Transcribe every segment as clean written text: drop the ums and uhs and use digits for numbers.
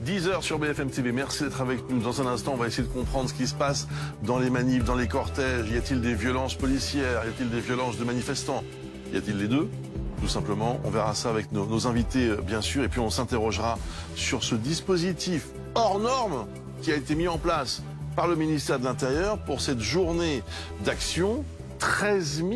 10h sur BFM TV. Merci d'être avec nous. Dans un instant, on va essayer de comprendre ce qui se passe dans les manifs, dans les cortèges. Y a-t-il des violences policières? Y a-t-il des violences de manifestants? Y a-t-il les deux? Tout simplement, on verra ça avec nos invités, bien sûr. Et puis on s'interrogera sur ce dispositif hors norme qui a été mis en place par le ministère de l'Intérieur pour cette journée d'action. 13 000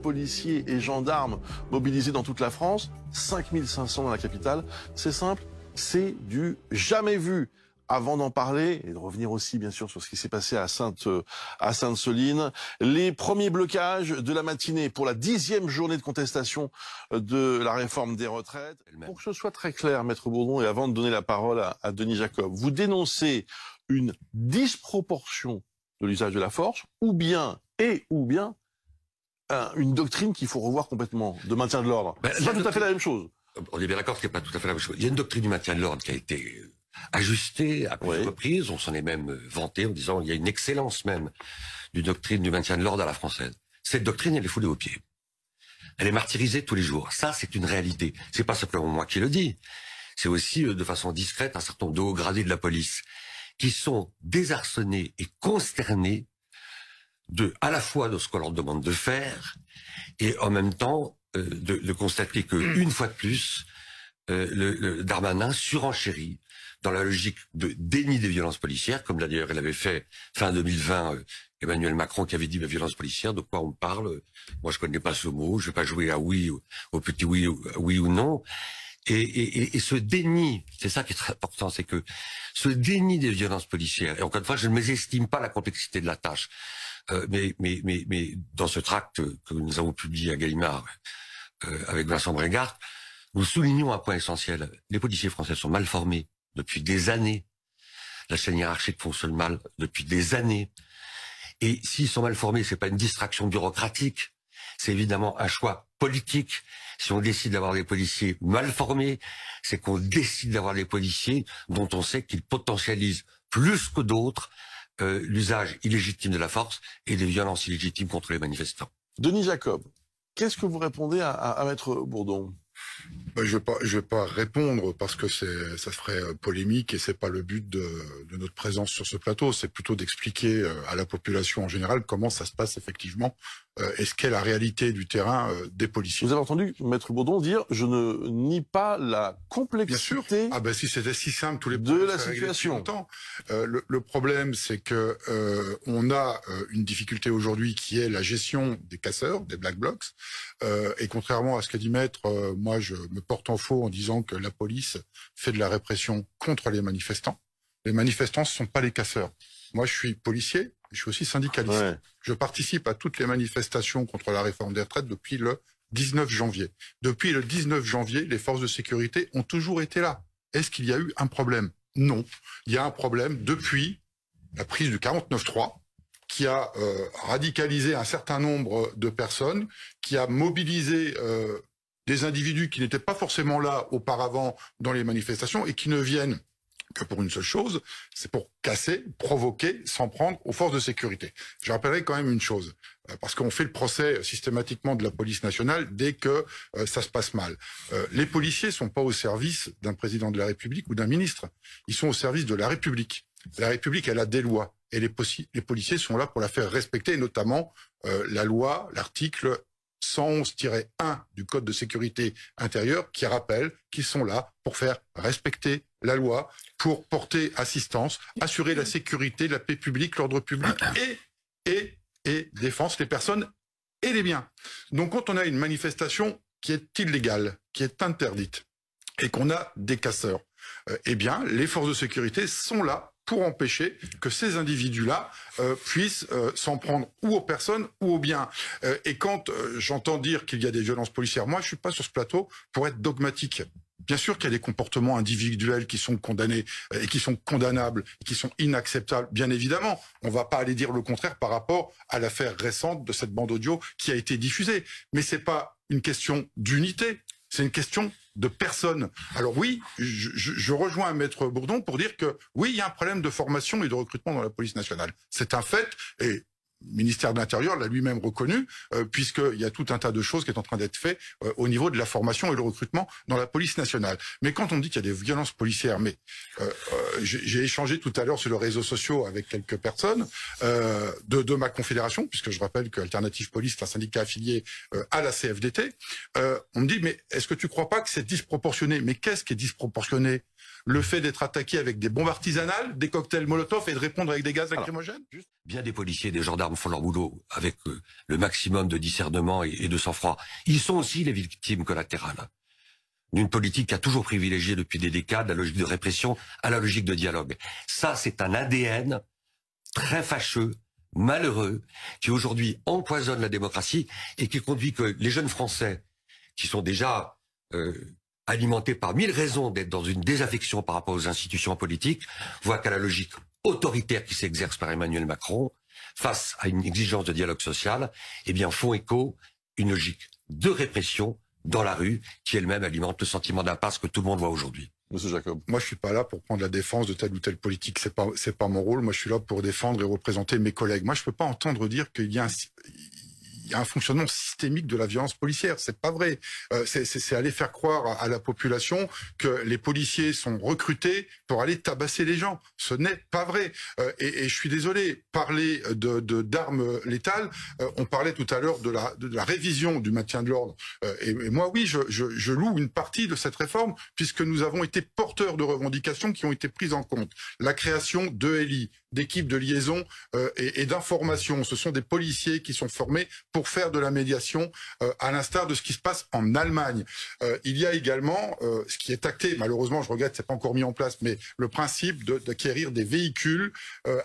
policiers et gendarmes mobilisés dans toute la France, 5 500 dans la capitale. C'est simple, c'est du jamais vu. Avant d'en parler et de revenir aussi bien sûr sur ce qui s'est passé à Sainte-Soline, les premiers blocages de la matinée pour la 10e journée de contestation de la réforme des retraites. Pour que ce soit très clair, Maître Bourdon, et avant de donner la parole à Denis Jacob, vous dénoncez une disproportion de l'usage de la force ou bien une doctrine qu'il faut revoir complètement de maintien de l'ordre. C'est pas tout à fait la même chose. On est bien d'accord que c'est pas tout à fait la même chose. Il y a une doctrine du maintien de l'ordre qui a été ajustée à plusieurs reprises. On s'en est même vanté en disant qu'il y a une excellence même d'une doctrine du maintien de l'ordre à la française. Cette doctrine, elle est foulée aux pieds. Elle est martyrisée tous les jours. Ça, c'est une réalité. C'est pas simplement moi qui le dis. C'est aussi, de façon discrète, un certain nombre de hauts gradés de la police qui sont désarçonnés et consternés à la fois de ce qu'on leur demande de faire et en même temps de constater que une fois de plus le Darmanin surenchérit dans la logique de déni des violences policières, comme d'ailleurs il avait fait fin 2020 Emmanuel Macron qui avait dit violence policière, de quoi on parle? Moi je connais pas ce mot, je vais pas jouer à oui, au petit oui, oui ou non. Et ce déni, c'est ça qui est très important, c'est que ce déni des violences policières, et encore une fois, je ne mésestime pas la complexité de la tâche, mais dans ce tract que nous avons publié à Gallimard avec Vincent Brégardt, nous soulignons un point essentiel. Les policiers français sont mal formés depuis des années. La chaîne hiérarchique fonctionne mal depuis des années. Et s'ils sont mal formés, c'est pas une distraction bureaucratique, c'est évidemment un choix politique. Si on décide d'avoir des policiers mal formés, c'est qu'on décide d'avoir des policiers dont on sait qu'ils potentialisent plus que d'autres l'usage illégitime de la force et des violences illégitimes contre les manifestants. Denis Jacob, qu'est-ce que vous répondez à Maître Bourdon? Je vais pas répondre parce que ça ferait polémique et c'est pas le but de notre présence sur ce plateau. C'est plutôt d'expliquer à la population en général comment ça se passe effectivement et ce qu'est la réalité du terrain des policiers. Vous avez entendu Maître Bourdon dire: je ne nie pas la complexité. Bien sûr. Ah ben si c'était si simple, tous les de la situation. Le problème, c'est que on a une difficulté aujourd'hui qui est la gestion des casseurs, des black blocs. Et contrairement à ce qu'a dit Maître, moi je me porte en faux en disant que la police fait de la répression contre les manifestants. Les manifestants, ce sont pas les casseurs. Moi, je suis policier, je suis aussi syndicaliste. Ouais. Je participe à toutes les manifestations contre la réforme des retraites depuis le 19 janvier. Depuis le 19 janvier, les forces de sécurité ont toujours été là. Est-ce qu'il y a eu un problème? Non. Il y a un problème depuis la prise du 49.3, qui a radicalisé un certain nombre de personnes, qui a mobilisé des individus qui n'étaient pas forcément là auparavant dans les manifestations et qui ne viennent que pour une seule chose, c'est pour casser, provoquer, s'en prendre aux forces de sécurité. Je rappellerai quand même une chose, parce qu'on fait le procès systématiquement de la police nationale dès que ça se passe mal. Les policiers sont pas au service d'un président de la République ou d'un ministre, ils sont au service de la République. La République, elle a des lois, et les policiers sont là pour la faire respecter, et notamment la loi, l'article 111-1 du Code de sécurité intérieure qui rappelle qu'ils sont là pour faire respecter la loi, pour porter assistance, assurer la sécurité, la paix publique, l'ordre public et défense les personnes et les biens. Donc quand on a une manifestation qui est illégale, qui est interdite et qu'on a des casseurs, eh bien les forces de sécurité sont là pour empêcher que ces individus-là puissent s'en prendre ou aux personnes ou aux biens. Et quand j'entends dire qu'il y a des violences policières, moi je suis pas sur ce plateau pour être dogmatique. Bien sûr qu'il y a des comportements individuels qui sont condamnés et qui sont condamnables, qui sont inacceptables, bien évidemment. On va pas aller dire le contraire par rapport à l'affaire récente de cette bande audio qui a été diffusée. Mais c'est pas une question d'unité, c'est une question de personnes. Alors oui, je rejoins Maître Bourdon pour dire que oui, il y a un problème de formation et de recrutement dans la police nationale. C'est un fait et ministère de l'Intérieur l'a lui-même reconnu, puisqu'il y a tout un tas de choses qui est en train d'être fait au niveau de la formation et le recrutement dans la police nationale. Mais quand on dit qu'il y a des violences policières, j'ai échangé tout à l'heure sur les réseaux sociaux avec quelques personnes de ma confédération, puisque je rappelle que Alternative Police est un syndicat affilié à la CFDT. On me dit, mais est-ce que tu crois pas que c'est disproportionné? Mais qu'est-ce qui est disproportionné? Le fait d'être attaqué avec des bombes artisanales, des cocktails Molotov et de répondre avec des gaz lacrymogènes? Bien des policiers et des gendarmes font leur boulot avec le maximum de discernement et de sang-froid. Ils sont aussi les victimes collatérales d'une politique qui a toujours privilégié depuis des décades la logique de répression à la logique de dialogue. Ça, c'est un ADN très fâcheux, malheureux, qui aujourd'hui empoisonne la démocratie et qui conduit que les jeunes Français, qui sont déjà alimentés par 1000 raisons d'être dans une désaffection par rapport aux institutions politiques, voient qu'à la logique autoritaire qui s'exerce par Emmanuel Macron, face à une exigence de dialogue social, eh bien font écho une logique de répression dans la rue, qui elle-même alimente le sentiment d'impasse que tout le monde voit aujourd'hui. Monsieur Jacob. Moi, je suis pas là pour prendre la défense de telle ou telle politique. C'est pas mon rôle. Moi, je suis là pour défendre et représenter mes collègues. Moi, je peux pas entendre dire qu'il y a un fonctionnement systémique de la violence policière. C'est pas vrai. C'est aller faire croire à la population que les policiers sont recrutés pour aller tabasser les gens. Ce n'est pas vrai. Et je suis désolé. Parler d'armes létales, on parlait tout à l'heure de la révision du maintien de l'ordre. Et moi, oui, je loue une partie de cette réforme, puisque nous avons été porteurs de revendications qui ont été prises en compte. La création de LI, d'équipes de liaison et d'information. Ce sont des policiers qui sont formés pour faire de la médiation, à l'instar de ce qui se passe en Allemagne. Il y a également, ce qui est acté, malheureusement, je regrette, c'est pas encore mis en place, mais le principe d'acquérir des véhicules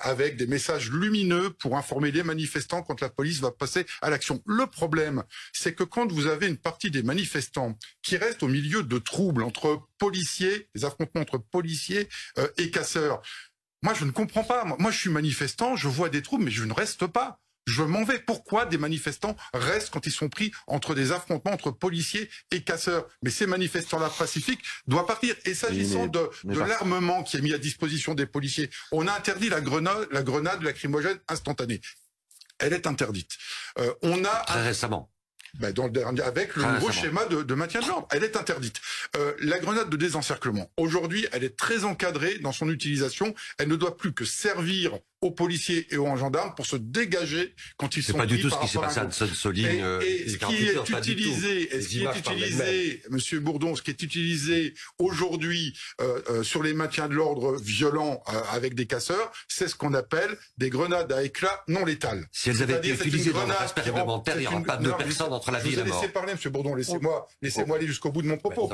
avec des messages lumineux pour informer les manifestants quand la police va passer à l'action. Le problème, c'est que quand vous avez une partie des manifestants qui restent au milieu de troubles entre policiers, des affrontements entre policiers et casseurs, moi, je ne comprends pas. Moi, je suis manifestant, je vois des troubles, mais je ne reste pas. Je m'en vais. Pourquoi des manifestants restent quand ils sont pris entre des affrontements entre policiers et casseurs? Mais ces manifestants-là pacifiques doivent partir. Et s'agissant de l'armement qui est mis à disposition des policiers, on a interdit la grenade lacrymogène instantanée. Elle est interdite. On a très récemment. Dans le dernier, avec le nouveau schéma de maintien de l'ordre. Elle est interdite. La grenade de désencerclement, aujourd'hui, elle est très encadrée dans son utilisation. Elle ne doit plus que servir aux policiers et aux gendarmes pour se dégager quand ils sont pris. C'est pas du tout ce qui s'est passé à Sainte-Soline. Et ce qui est utilisé, Monsieur Bourdon, ce qui est utilisé aujourd'hui sur les maintiens de l'ordre violents avec des casseurs, c'est ce qu'on appelle des grenades à éclat non létales. Si elles avaient été utilisées dans la phase expérimentaire, il n'y aura pas deux personnes entre la vie et la mort. Laissez parler, Monsieur Bourdon, laissez-moi aller jusqu'au bout de mon propos.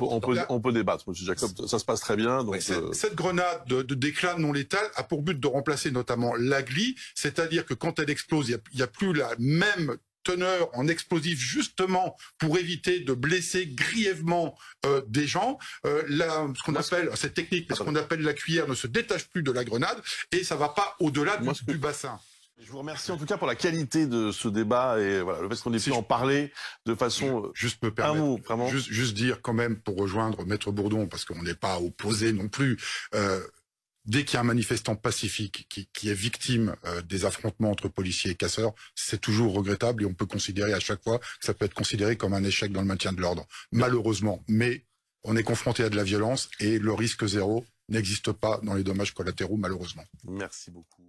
On peut débattre, Monsieur Jacob, ça se passe très bien. Donc cette grenade d'éclat non létal a pour but de remplacer notamment l'agli, c'est-à-dire que quand elle explose, il n'y a plus la même teneur en explosif, justement pour éviter de blesser grièvement des gens. Ce qu'on appelle cette technique, ce qu'on appelle la cuillère, ne se détache plus de la grenade et ça va pas au-delà du bassin. Je vous remercie en tout cas pour la qualité de ce débat et voilà, le fait qu'on ait pu en parler de façon... Juste me permettre, juste dire quand même, pour rejoindre Maître Bourdon, parce qu'on n'est pas opposé non plus, dès qu'il y a un manifestant pacifique qui est victime des affrontements entre policiers et casseurs, c'est toujours regrettable et on peut considérer à chaque fois que ça peut être considéré comme un échec dans le maintien de l'ordre. Malheureusement, mais on est confronté à de la violence et le risque zéro n'existe pas dans les dommages collatéraux, malheureusement. Merci beaucoup.